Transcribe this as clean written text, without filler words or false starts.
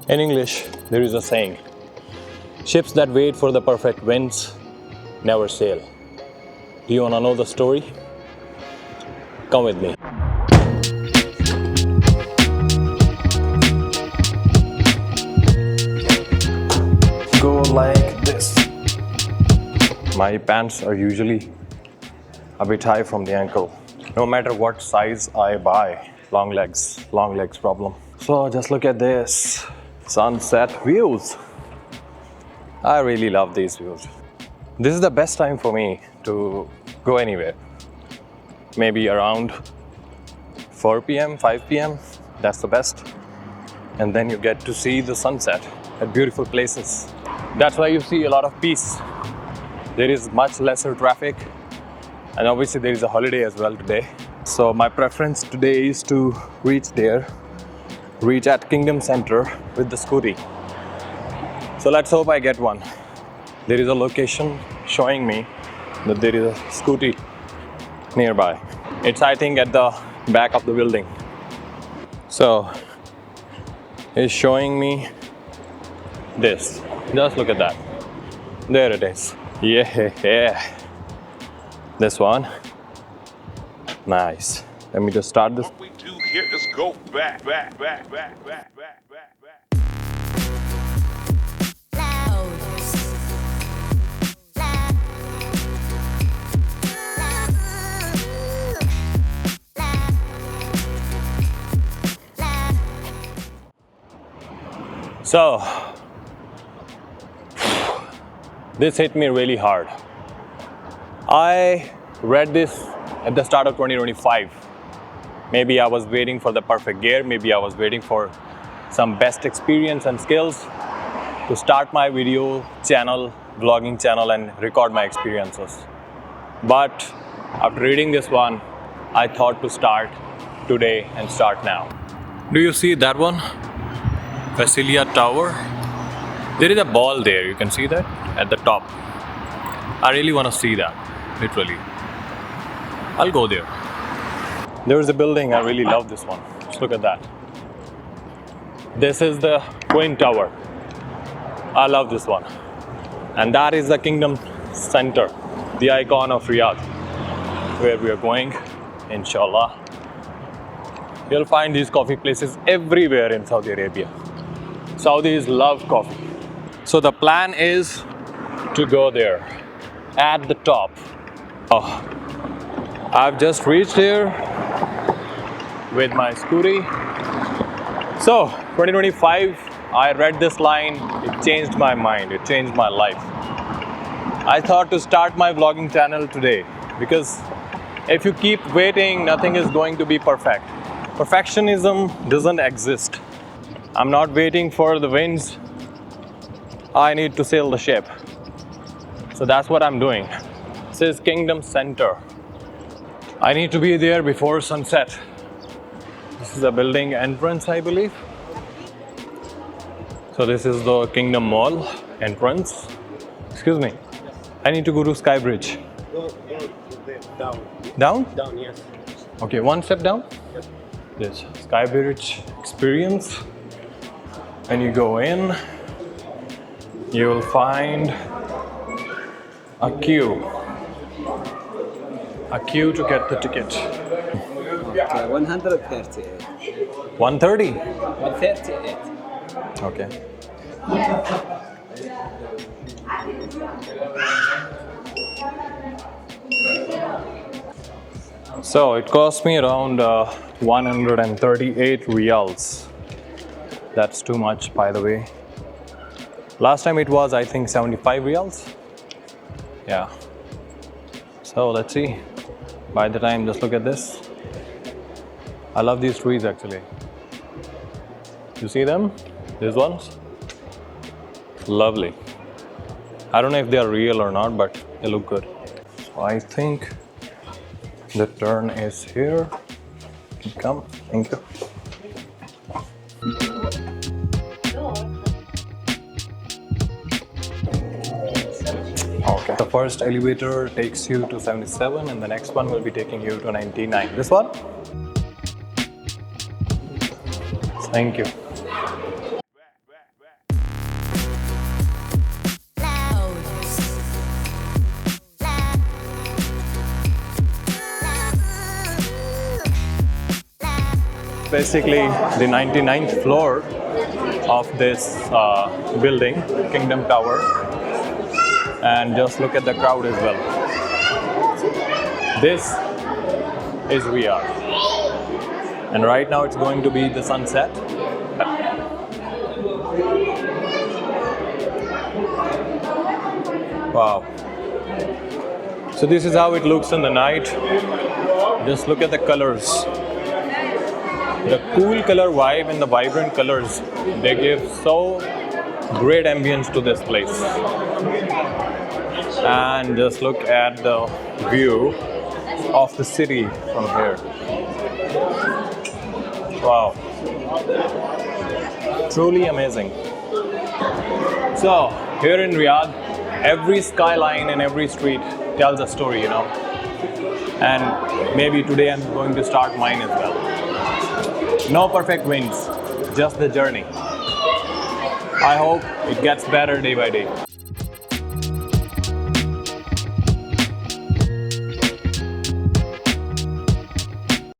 In English, there is a saying, ships that wait for the perfect winds never sail. Do you want to know the story? Come with me. Go like this. My pants are usually a bit high from the ankle. No matter what size I buy, long legs problem. So just look at this. Sunset views. I really love these views. This is the best time for me to go anywhere. Maybe around 4 p.m., 5 p.m. That's the best. And then you get to see the sunset at beautiful places. That's why you see a lot of peace. There is much lesser traffic. And obviously there is a holiday as well today. So my preference today is to reach at Kingdom Center with the scooty. So let's hope I get one. There is a location showing me that there is a scooty nearby. It's, I think, at the back of the building. So it's showing me this. Just look at that. There it is. Yeah. This one. Nice. Let me just start this. What we do here is go back. So, this hit me really hard. I read this at the start of 2025. Maybe I was waiting for the perfect gear. Maybe I was waiting for some best experience and skills to start my video channel, vlogging channel, and record my experiences. But after reading this one, I thought to start today and start now. Do you see that one? Vasilia Tower. There is a ball there, you can see that at the top. I really want to see that, literally. I'll go there. There is a building, I really love this one. Just look at that. This is the Twin Tower. I love this one. And that is the Kingdom Center, the icon of Riyadh, where we are going, inshallah. You'll find these coffee places everywhere in Saudi Arabia. Saudis love coffee. So the plan is to go there at the top. Oh, I've just reached here with my scooty. So 2025, I read this line, it changed my mind, it changed my life. I thought to start my vlogging channel today because if you keep waiting, nothing is going to be perfect. Perfectionism doesn't exist. I'm not waiting for the winds. I need to sail the ship. So that's what I'm doing. This is Kingdom Center. I need to be there before sunset. This is a building entrance, I believe. So this is the Kingdom Mall entrance. Excuse me. I need to go to Skybridge. Go down. Down? Down, yes. Okay, one step down. Yes. This Skybridge experience. When you go in, you will find a queue to get the ticket. Okay, 138. 130? 138. Okay. So it cost me around 138 riyals. That's too much, by the way. Last time it was, I think, 75 riyals. Yeah. So let's see. By the time, just look at this. I love these trees actually. You see them? These ones? Lovely. I don't know if they are real or not, but they look good. So I think the turn is here. Come, thank you. Okay. The first elevator takes you to 77 and the next one will be taking you to 99. This one? Thank you. basically the 99th floor of this building, Kingdom Tower. And just look at the crowd as well. This is Riyadh. And right now it's going to be the sunset. Wow. So this is how it looks in the night. Just look at the colors. The cool color vibe and the vibrant colors, they give so great ambience to this place. And just look at the view of the city from here. Wow. Truly amazing. So, here in Riyadh, every skyline and every street tells a story, you know. And maybe today I'm going to start mine as well. No perfect wins, just the journey. I hope it gets better day by day.